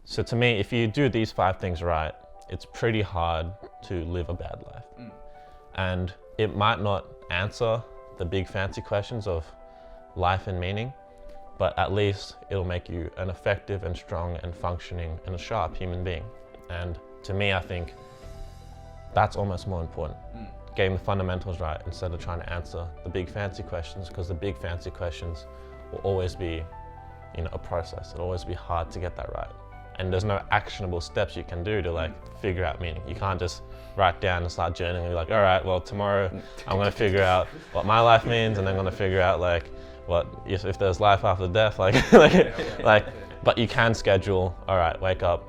So to me, if you do these 5 things right, it's pretty hard to live a bad life. And it might not answer the big fancy questions of life and meaning, but at least it'll make you an effective and strong and functioning and a sharp human being. And to me, I think that's almost more important. Getting the fundamentals right instead of trying to answer the big fancy questions, because the big fancy questions will always be, a process. It'll always be hard to get that right. And there's no actionable steps you can do to figure out meaning. You can't just write down and start journaling and be like, all right, well, tomorrow I'm going to figure out what my life means, and then I'm going to figure out what if there's life after death, but you can schedule, all right, wake up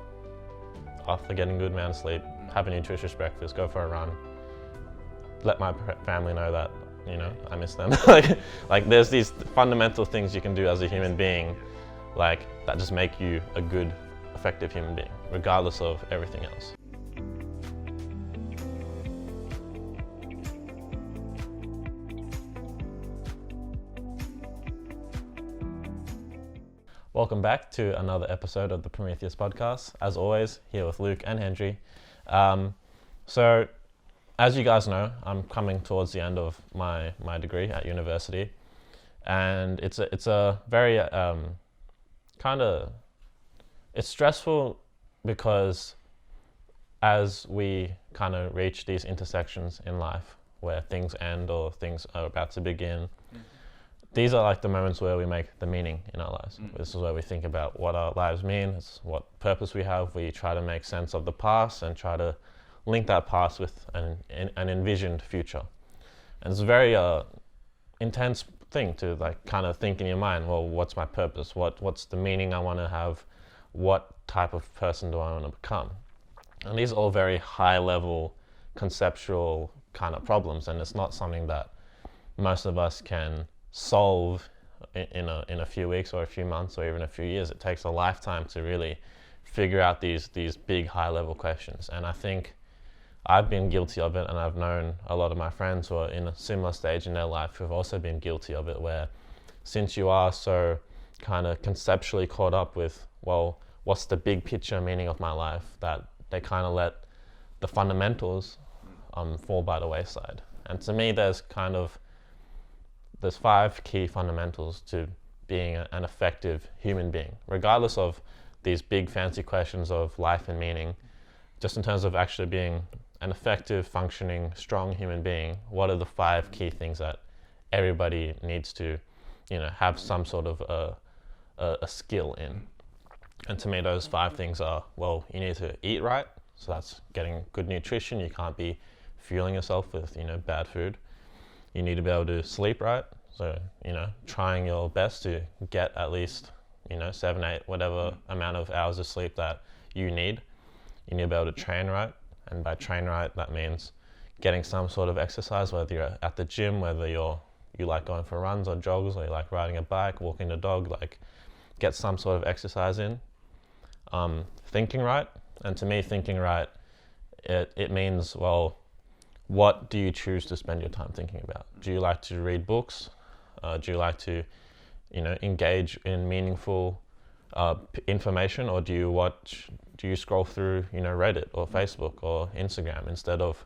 after getting a good amount of sleep, have a nutritious breakfast, go for a run, let my family know that, I miss them. There's these fundamental things you can do as a human being, that just make you a good, effective human being, regardless of everything else. Welcome back to another episode of the Prometheus Podcast. As always, here with Luke and Henry. So, as you guys know, I'm coming towards the end of my degree at university, and it's a very it's stressful because as we kind of reach these intersections in life where things end or things are about to begin, these are the moments where we make the meaning in our lives. This is where we think about what our lives mean, it's what purpose we have. We try to make sense of the past and try to link that past with an envisioned future. And it's a very intense thing to kind of think in your mind, well, what's my purpose? What's the meaning I want to have? What type of person do I want to become? And these are all very high level conceptual kind of problems, and it's not something that most of us can solve in a few weeks or a few months or even a few years. It takes a lifetime to really figure out these big high level questions. And I think I've been guilty of it, and I've known a lot of my friends who are in a similar stage in their life who've also been guilty of it, where since you are so kind of conceptually caught up with, well, what's the big picture meaning of my life, that they kind of let the fundamentals fall by the wayside. And to me, there's 5 key fundamentals to being an effective human being, regardless of these big fancy questions of life and meaning. Just in terms of actually being an effective, functioning, strong human being, what are the 5 key things that everybody needs to, have some sort of a skill in? And to me, those 5 things are, well, you need to eat right. So that's getting good nutrition. You can't be fueling yourself with, bad food. You need to be able to sleep right. So, trying your best to get at least, 7, 8, whatever amount of hours of sleep that you need. You need to be able to train right. And by train right, that means getting some sort of exercise, whether you're at the gym, whether you like going for runs or jogs, or you like riding a bike, walking the dog, get some sort of exercise in. Thinking right. And to me, thinking right, it means, well, what do you choose to spend your time thinking about? Do you like to read books? Do you like to, engage in meaningful information, or do you scroll through, Reddit or Facebook or Instagram instead of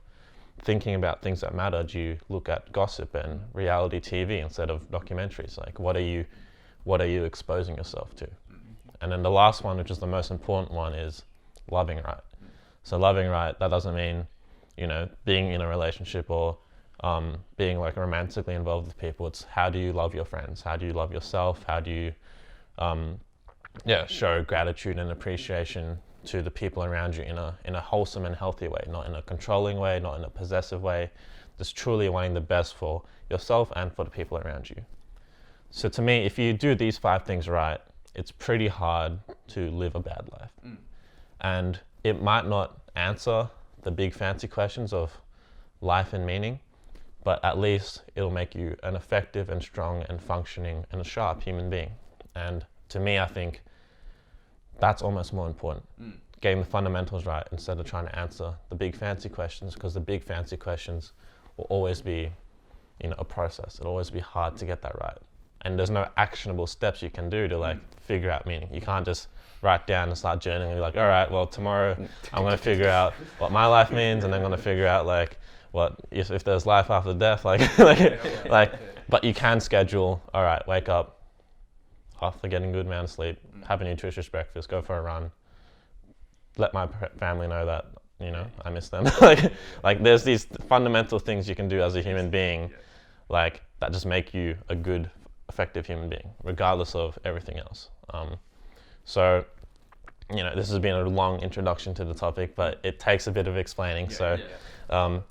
thinking about things that matter? Do you look at gossip and reality TV instead of documentaries? What are you exposing yourself to? And then the last one, which is the most important one, is loving right. So loving right, that doesn't mean, being in a relationship or being romantically involved with people. It's how do you love your friends? How do you love yourself? How do you show gratitude and appreciation to the people around you in a wholesome and healthy way, not in a controlling way, not in a possessive way, just truly wanting the best for yourself and for the people around you. So to me, if you do these 5 things right, it's pretty hard to live a bad life. And it might not answer the big fancy questions of life and meaning, but at least it'll make you an effective and strong and functioning and a sharp human being. And to me, I think that's almost more important. Getting the fundamentals right instead of trying to answer the big fancy questions, because the big fancy questions will always be, a process. It'll always be hard to get that right. and there's no actionable steps you can do to like figure out meaning. You can't just write down and start journaling and be like, all right, well, tomorrow I'm going to figure out what my life means, and then I'm going to figure out like what if there's life after death, but you can schedule, all right, wake up after getting a good amount of sleep, have a nutritious breakfast, go for a run, let my family know that, you know, I miss them. like there's these fundamental things you can do as a human being, like that just make you a good, effective human being, regardless of everything else. So, you know, this has been a long introduction to the topic, but it takes a bit of explaining. How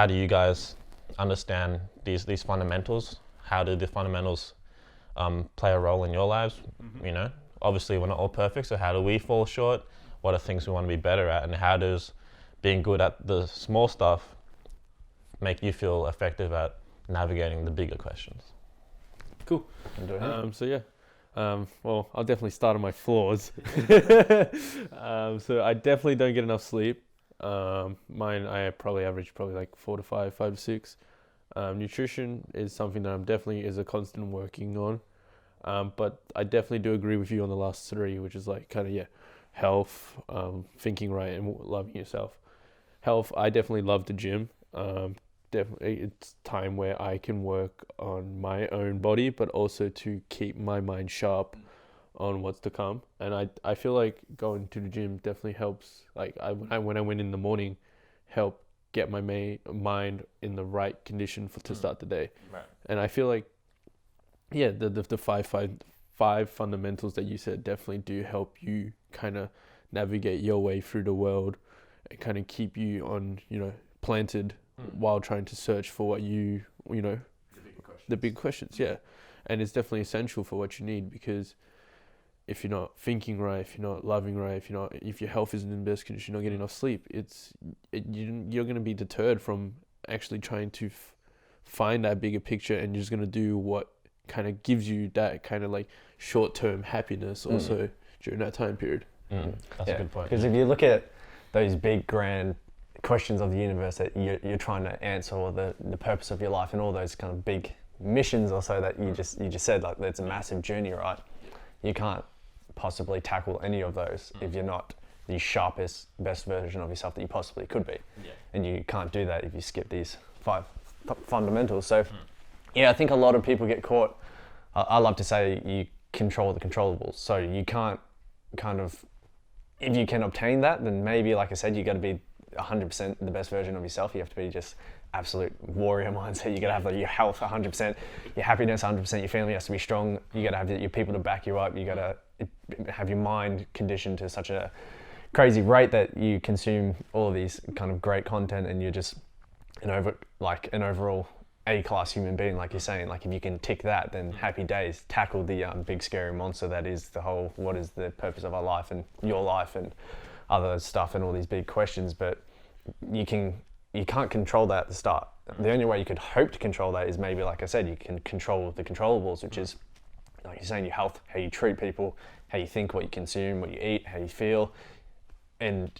do you guys understand these fundamentals? How do the fundamentals play a role in your lives? You know, obviously we're not all perfect, so how do we fall short? What are things we want to be better at? And how does being good at the small stuff make you feel effective at navigating the bigger questions? Cool. Well, I'll definitely start on my flaws. So I definitely don't get enough sleep. Mine, I probably average like 4 to 5 to 6. Nutrition is something that I'm definitely is a constant working on. But I definitely do agree with you on the last 3, which is like kind of, health, thinking right and loving yourself. Health, I definitely love the gym. Definitely it's time where I can work on my own body, but also to keep my mind sharp on what's to come. And I feel like going to the gym definitely helps. Like when I went in the morning, help get my mind in the right condition to start the day. Right. And I feel like, the five fundamentals that you said definitely do help you kind of navigate your way through the world and kind of keep you on, planted while trying to search for what the big questions. Yeah. And it's definitely essential for what you need, because if you're not thinking right, if you're not loving right, if your health isn't in best condition, you're not getting enough sleep, you're going to be deterred from actually trying to find that bigger picture, and you're just going to do what kind of gives you that kind of like short-term happiness also during that time period. That's a good point. Because if you look at those big grand questions of the universe that you're trying to answer, or the purpose of your life, and all those kind of big missions or so that you just said, like it's a massive journey, right? You can't possibly tackle any of those if you're not the sharpest, best version of yourself that you possibly could be. And you can't do that if you skip these 5 fundamentals. So I think a lot of people get caught. I love to say you control the controllables. So you can't if you can obtain that, then maybe, like I said, you got to be 100% the best version of yourself. You have to be just absolute warrior mindset. You got to have your health 100%, your happiness 100%, your family has to be strong. You got to have your people to back you up. You got to have your mind conditioned to such a crazy rate that you consume all of these kind of great content, and you're just an overall A-class human being, like you're saying. Like if you can tick that, then happy days. Tackle the big scary monster that is the whole, what is the purpose of our life and your life and other stuff and all these big questions. But you can't control that at the start. The only way you could hope to control that is maybe, like I said, you can control the controllables, which is, like you're saying, your health, how you treat people, how you think, what you consume, what you eat, how you feel. And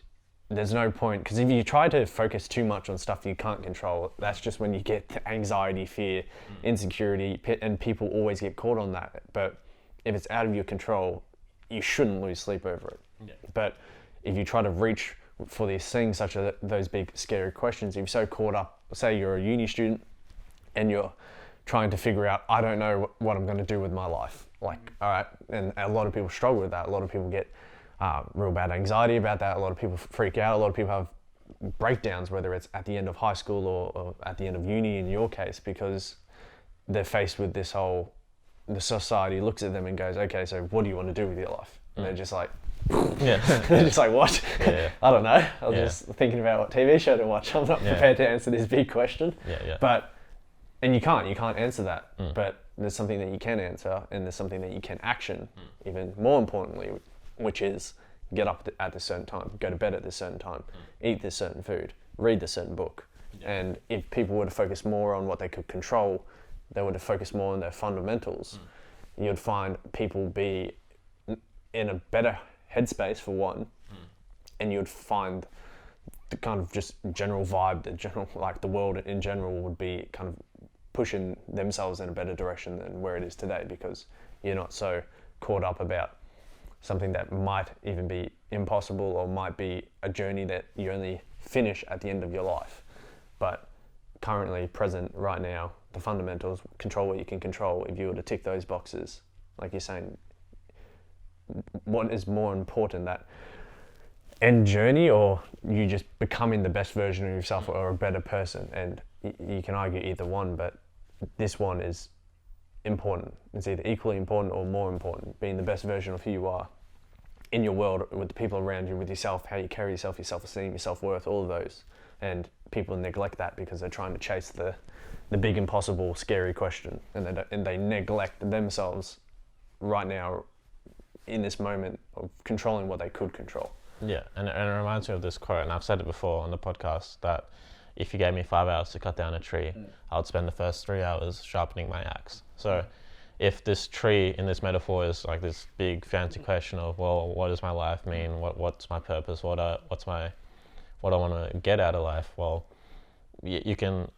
there's no point, because if you try to focus too much on stuff you can't control, that's just when you get anxiety, fear, insecurity, and people always get caught on that. But if it's out of your control, you shouldn't lose sleep over it. Yeah. But if you try to reach for these things, such as those big scary questions, if you're so caught up, say you're a uni student and you're trying to figure out, I don't know what I'm going to do with my life. Like, all right, and a lot of people struggle with that. A lot of people get real bad anxiety about that. A lot of people freak out. A lot of people have breakdowns, whether it's at the end of high school or at the end of uni in your case, because they're faced with this whole, the society looks at them and goes, okay, so what do you want to do with your life? And they're just like, they're just like, what? I don't know. I was just thinking about what TV show to watch. I'm not prepared to answer this big question. But, and you can't answer that. But there's something that you can answer, and there's something that you can action, even more importantly, which is get up at a certain time, go to bed at a certain time, eat this certain food, read this certain book. And if people were to focus more on what they could control, they were to focus more on their fundamentals, you'd find people be in a better headspace for one, and you'd find the kind of just general vibe, the general, like the world in general would be kind of pushing themselves in a better direction than where it is today, because you're not so caught up about something that might even be impossible or might be a journey that you only finish at the end of your life. But currently, present, right now, the fundamentals, control what you can control. If you were to tick those boxes, like you're saying, what is more important, that end journey, or you just becoming the best version of yourself or a better person? And you can argue either one, but this one is important. It's either equally important or more important, being the best version of who you are in your world, with the people around you, with yourself, how you carry yourself, your self-esteem, your self-worth, all of those. And people neglect that because they're trying to chase the big, impossible, scary question, and they neglect themselves right now in this moment of controlling what they could control. Yeah, and it reminds me of this quote, and I've said it before on the podcast, that if you gave me 5 hours to cut down a tree, I would spend the first 3 hours sharpening my axe. So if this tree in this metaphor is like this big fancy question of, well, what does my life mean? What's my purpose? What I want to get out of life? Well, you can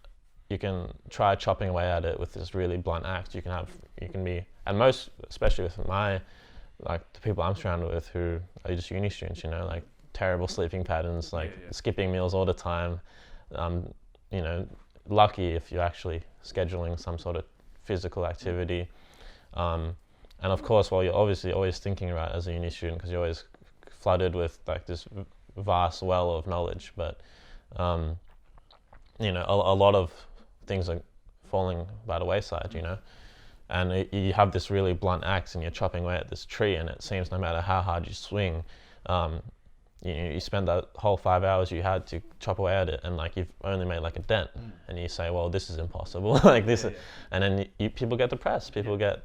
try chopping away at it with this really blunt axe. You can be, and most, especially with the people I'm surrounded with who are just uni students, like terrible sleeping patterns, like skipping meals all the time. Lucky if you're actually scheduling some sort of physical activity. And of course, you're obviously always thinking about it as a uni student, because you're always flooded with like this vast well of knowledge, but a lot of things are falling by the wayside, and you have this really blunt axe and you're chopping away at this tree, and it seems no matter how hard you swing, you spend that whole 5 hours you had to chop away at it, and like you've only made like a dent, and you say, well, this is impossible. And then people get depressed. People get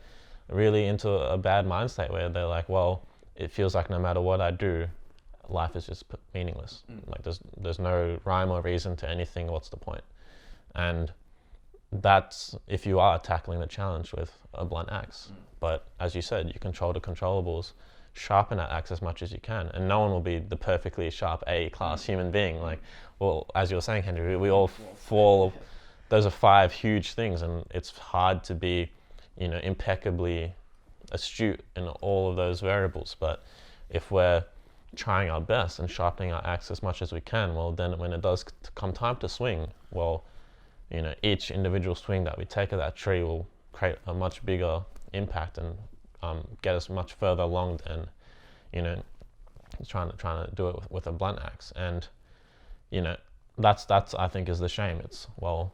really into a bad mind state where they're like, well, it feels like no matter what I do, life is just meaningless. Like there's no rhyme or reason to anything. What's the point? And that's if you are tackling the challenge with a blunt axe. But as you said, you control the controllables. Sharpen that axe as much as you can, and no one will be the perfectly sharp A-class human being. Like, well, as you were saying, Henry, we all fall. Those are 5 huge things, and it's hard to be, impeccably astute in all of those variables. But if we're trying our best and sharpening our axe as much as we can, well, then when it does come time to swing, well, each individual swing that we take at that tree will create a much bigger impact and get us much further along than, trying to do it with a blunt axe. And, that's I think is the shame. It's, well,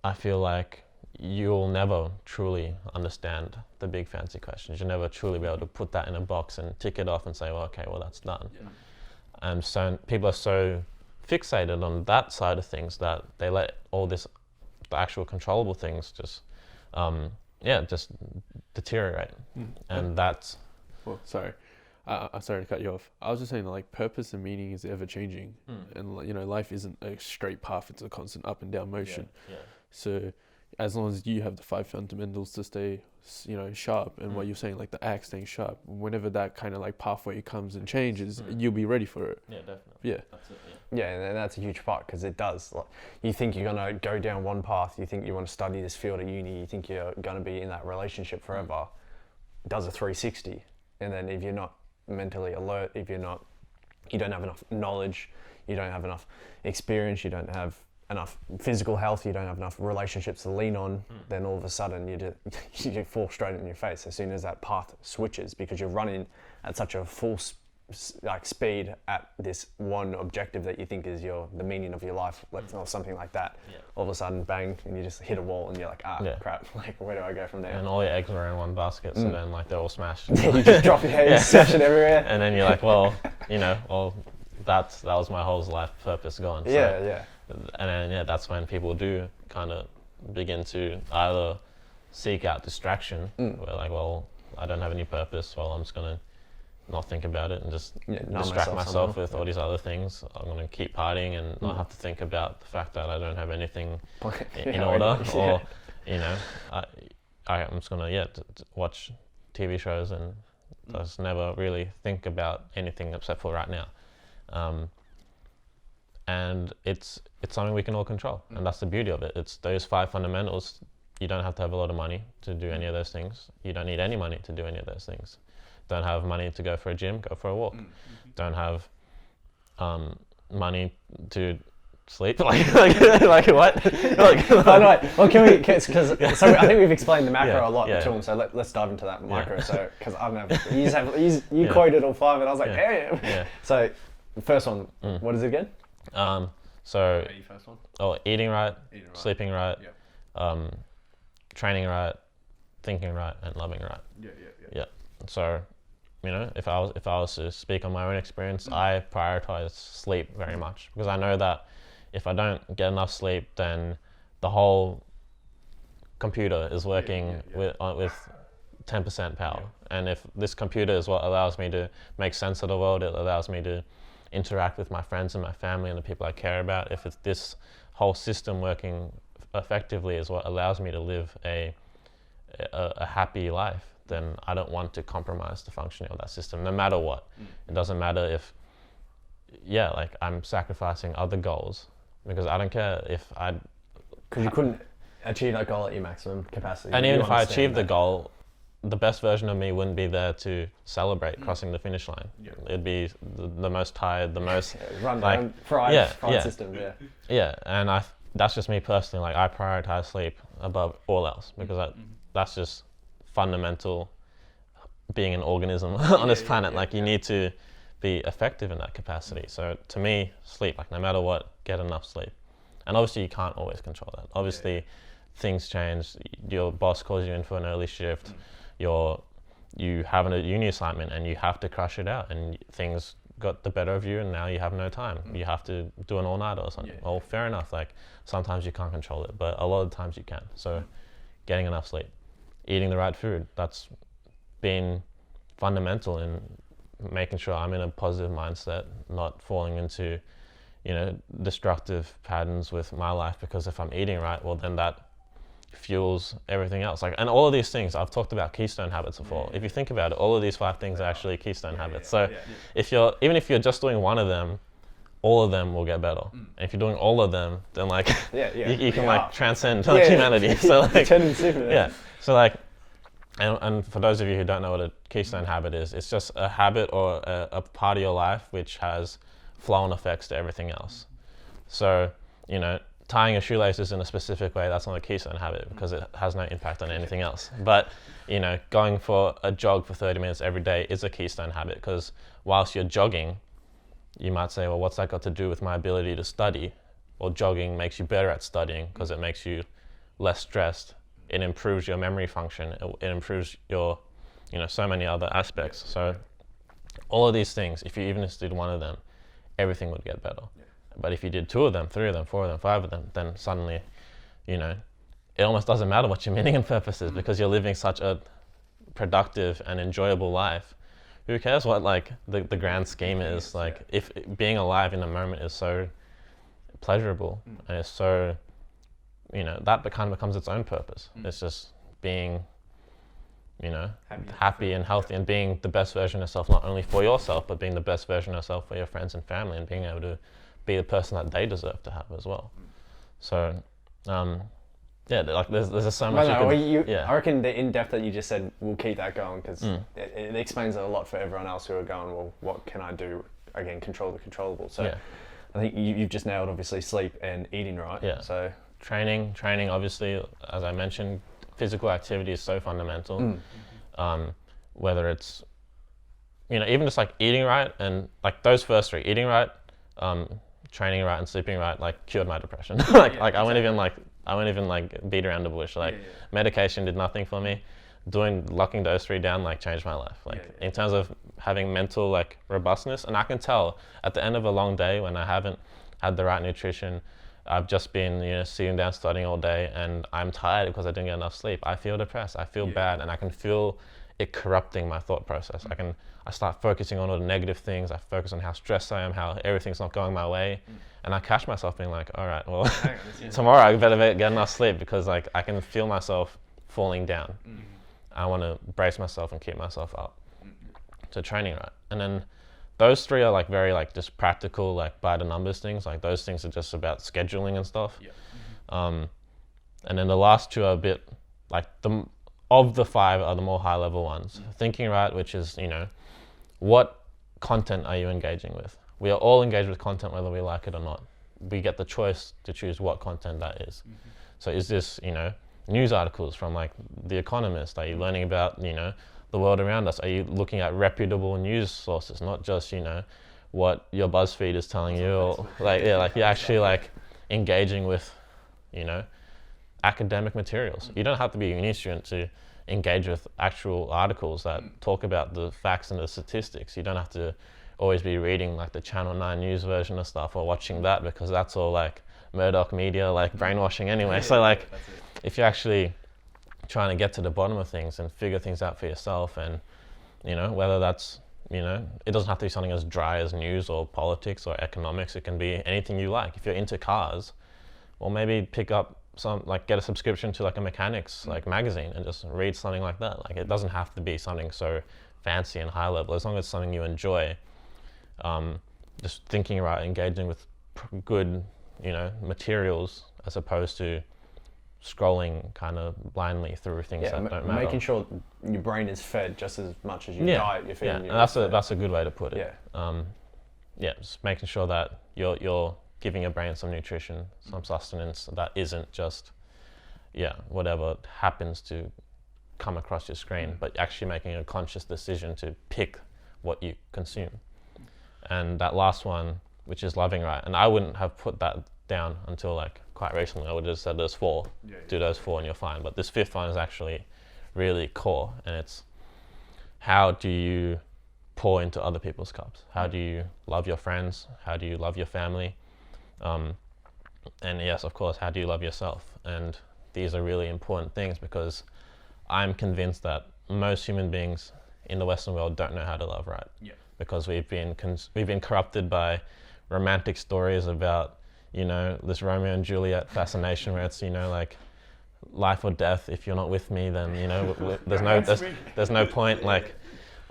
I feel like you'll never truly understand the big fancy questions. You'll never truly be able to put that in a box and tick it off and say, well, okay, well, that's done. Yeah. And so people are so fixated on that side of things that they let all the actual controllable things just deteriorate. And that's... Well, sorry. I'm sorry to cut you off. I was just saying, like, purpose and meaning is ever changing. And, life isn't a straight path. It's a constant up and down motion. Yeah. So as long as you have the 5 fundamentals to stay, sharp, and what you're saying, like the axe staying sharp, whenever that kind of like pathway comes and changes, you'll be ready for it. Yeah, definitely. Yeah. That's it, Yeah, and that's a huge part, because it does. Like, you think you're going to go down one path, you think you want to study this field at uni, you think you're going to be in that relationship forever. It does a 360. And then if you're not mentally alert, if you don't have enough knowledge, you don't have enough experience, you don't have enough physical health, you don't have enough relationships to lean on, then all of a sudden you fall straight in your face as soon as that path switches, because you're running at such a full speed at this one objective that you think is the meaning of your life, or something like that. Yeah. All of a sudden, bang, and you just hit a wall, and you're like, crap, like, where do I go from there? And all your eggs are in one basket, so then like they're all smashed. You just drop your head, smash it everywhere. And then you're like, well, that was my whole life purpose gone. So, yeah. And then that's when people do kind of begin to either seek out distraction, where like, well, I don't have any purpose, well, I'm just gonna not think about it and just distract myself with all these other things. I'm going to keep partying and not have to think about the fact that I don't have anything in order. Or, I'm just going to watch TV shows and just never really think about anything except for right now. and it's something we can all control, and that's the beauty of it. It's those 5 fundamentals. You don't have to have a lot of money to do any of those things. You don't need any money to do any of those things. Don't have money to go for a gym, go for a walk. Don't have money to sleep. like what? By the way, well, so I think we've explained the macro a lot to him. So let's dive into that micro. So because I've never, you quoted all 5, and I was like, damn. So the first one, what is it again? So first one? Eating right, sleeping right, training right, thinking right, and loving right. Yeah. So, if I was to speak on my own experience, I prioritize sleep very much, because I know that if I don't get enough sleep, then the whole computer is working with 10% power. And if this computer is what allows me to make sense of the world, it allows me to interact with my friends and my family and the people I care about. If it's this whole system working effectively is what allows me to live a happy life, then I don't want to compromise the functioning of that system, no matter what. It doesn't matter if, I'm sacrificing other goals, because I don't care if because you couldn't achieve that goal at your maximum capacity. And even if I achieved the goal, the best version of me wouldn't be there to celebrate crossing the finish line. It'd be the most tired, the most run fried system. And that's just me personally. Like, I prioritize sleep above all else, because that's just fundamental being an organism on this planet. You need to be effective in that capacity. So to me, sleep, no matter what, get enough sleep. And obviously you can't always control that. Obviously things change. Your boss calls you in for an early shift. You have a uni assignment and you have to crush it out, and things got the better of you and now you have no time. You have to do an all-nighter or something. Well, fair enough. Sometimes you can't control it, but a lot of the times you can. So getting enough sleep, eating the right food, that's been fundamental in making sure I'm in a positive mindset, not falling into, destructive patterns with my life, because if I'm eating right, well, then that fuels everything else. And all of these things, I've talked about keystone habits before. If you think about it, all of these 5 things are actually keystone habits. So if you're just doing one of them, all of them will get better. And if you're doing all of them, then you can transcend humanity. So So and for those of you who don't know what a keystone habit is, it's just a habit or a part of your life which has flow-on effects to everything else. So, tying your shoelaces in a specific way, that's not a keystone habit, because it has no impact on anything else. But, going for a jog for 30 minutes every day is a keystone habit, because whilst you're jogging, you might say, well, what's that got to do with my ability to study? Well, jogging makes you better at studying, because it makes you less stressed. It improves your memory function. It improves your, so many other aspects. So all of these things, if you even just did one of them, everything would get better. But if you did 2 of them, 3 of them, 4 of them, 5 of them, then suddenly, it almost doesn't matter what your meaning and purpose is, because you're living such a productive and enjoyable life. Who cares what the grand scheme is? If being alive in the moment is so pleasurable and it's so, that kind of becomes its own purpose. It's just being, happy and healthy, and being the best version of yourself, not only for yourself, but being the best version of yourself for your friends and family, and being able to be the person that they deserve to have as well. So, there's just so much. I reckon the in-depth that you just said, we'll keep that going, because it explains a lot for everyone else who are going, well, what can I do? Again, control the controllable. So I think you've just nailed, obviously, sleep and eating right. Yeah. So training, obviously, as I mentioned, physical activity is so fundamental. Whether it's, even just eating right, and those first 3, eating right, training right, and sleeping right, cured my depression. I wouldn't even beat around the bush. Medication did nothing for me. Locking those 3 down changed my life. In terms of having mental robustness, and I can tell at the end of a long day when I haven't had the right nutrition, I've just been sitting down studying all day, and I'm tired because I didn't get enough sleep. I feel depressed. I feel bad, and I can feel it corrupting my thought process. I start focusing on all the negative things. I focus on how stressed I am, how everything's not going my way, and I catch myself being like, all right, well, tomorrow I better get enough sleep, because I can feel myself falling down. I want to brace myself and keep myself up. So training right, and then those three are like very like just practical, like by the numbers things. Like those things are just about scheduling and stuff. Yeah. And then the last two are a bit like of the five are the more high level ones. Thinking right, which is, you know, what content are you engaging with? We are all engaged with content whether we like it or not. We get the choice to choose what content that is. So is this, you know, news articles from like The Economist? Are you learning about, you know, the world around us? Are you looking at reputable news sources, not just, you know, what your BuzzFeed is telling you, or like, yeah, like you're actually like engaging with, you know, academic materials. You don't have to be a uni student to engage with actual articles that talk about the facts and the statistics. You don't have to always be reading like the Channel 9 news version of stuff or watching that, because that's all like Murdoch media, like brainwashing anyway. So like, if you're actually trying to get to the bottom of things and figure things out for yourself, and, you know, whether that's, you know, it doesn't have to be something as dry as news or politics or economics. It can be anything you like. If you're into cars, well, maybe pick up some, like get a subscription to like a mechanics like magazine and just read something like that. Like it doesn't have to be something so fancy and high level, as long as it's something you enjoy. Just thinking about engaging with good, you know, materials as opposed to scrolling kind of blindly through things that don't matter. Making sure your brain is fed just as much as your diet you're feeding. Yeah, and that's a good way to put it. Yeah. Just making sure that you're giving your brain some nutrition, some sustenance that isn't just, whatever happens to come across your screen, but actually making a conscious decision to pick what you consume. And that last one, which is loving right, and I wouldn't have put that down until like quite recently. I would have just said there's 4, do those 4 and you're fine. But this 5th one is actually really core, and it's how do you pour into other people's cups? How do you love your friends? How do you love your family? And yes, of course, how do you love yourself? And these are really important things, because I'm convinced that most human beings in the Western world don't know how to love right. Because we've been corrupted by romantic stories about, you know, this Romeo and Juliet fascination where it's, you know, like life or death. If you're not with me, then, you know, there's no point. Like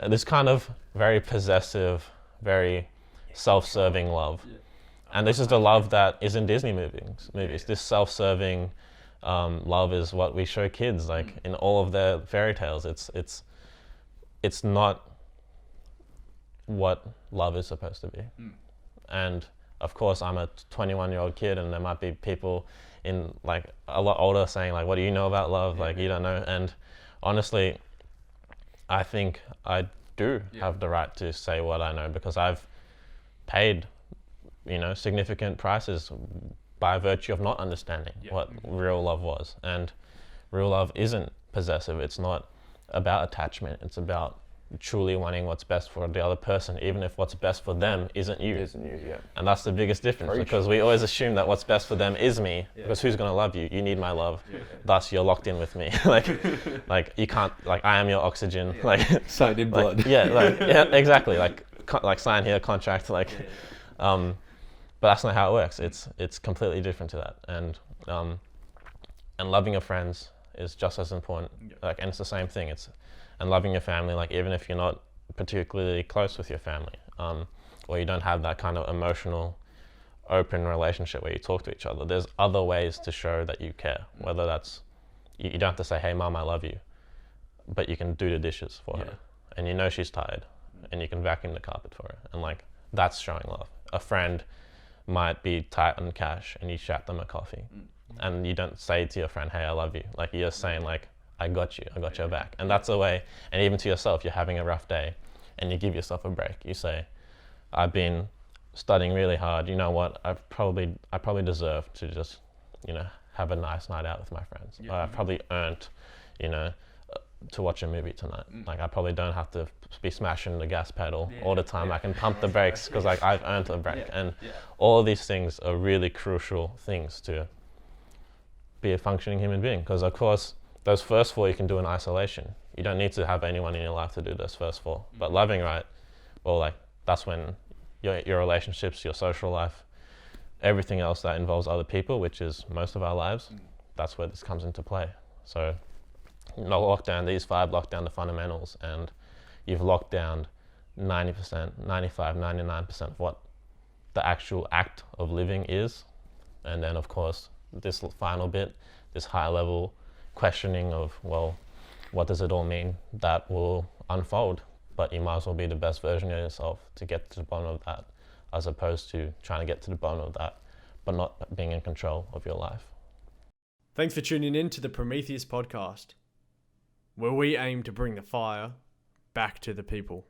this kind of very possessive, very self-serving love. And this is the love that is in Disney movies. This self-serving love is what we show kids, like in all of their fairy tales. It's not what love is supposed to be. And of course, I'm a 21-year-old kid, and there might be people in like a lot older saying like, what do you know about love? Like, you don't know. And honestly, I think I do have the right to say what I know, because I've paid, you know, significant prices by virtue of not understanding what real love was. And real love isn't possessive. It's not about attachment. It's about truly wanting what's best for the other person, even if what's best for them isn't you. And that's the biggest difference, because we always assume that what's best for them is me, because who's going to love you? You need my love. Thus, you're locked in with me. like you can't, like, I am your oxygen. Like signed in blood. Exactly. Like sign here, contract. Like, but that's not how it works. It's completely different to that. And loving your friends is just as important. Like, and it's the same thing. And loving your family, like even if you're not particularly close with your family, or you don't have that kind of emotional, open relationship where you talk to each other, there's other ways to show that you care. Whether that's, you don't have to say, hey mom, I love you, but you can do the dishes for her, and you know she's tired, and you can vacuum the carpet for her, and like that's showing love. A friend might be tight on cash, and you shout them a coffee, and you don't say to your friend, hey, I love you. Like, you're saying like, I got you, I got your back. And that's a way, and even to yourself, you're having a rough day and you give yourself a break. You say, I've been studying really hard. You know what? I probably deserve to just, you know, have a nice night out with my friends. I've probably earned, you know, to watch a movie tonight. Like, I probably don't have to be smashing the gas pedal all the time. I can pump the brakes because like I've earned a break. And all of these things are really crucial things to be a functioning human being. Because of course, those first 4 you can do in isolation. You don't need to have anyone in your life to do those first 4. But loving right, well, like that's when your relationships, your social life, everything else that involves other people, which is most of our lives, that's where this comes into play. So these 5 lock down the fundamentals, and you've locked down 90%, 95, 99% of what the actual act of living is. And then, of course, this final bit, this high level questioning of, well, what does it all mean? That will unfold, but you might as well be the best version of yourself to get to the bottom of that, as opposed to trying to get to the bottom of that, but not being in control of your life. Thanks for tuning in to the Prometheus Podcast, where we aim to bring the fire back to the people.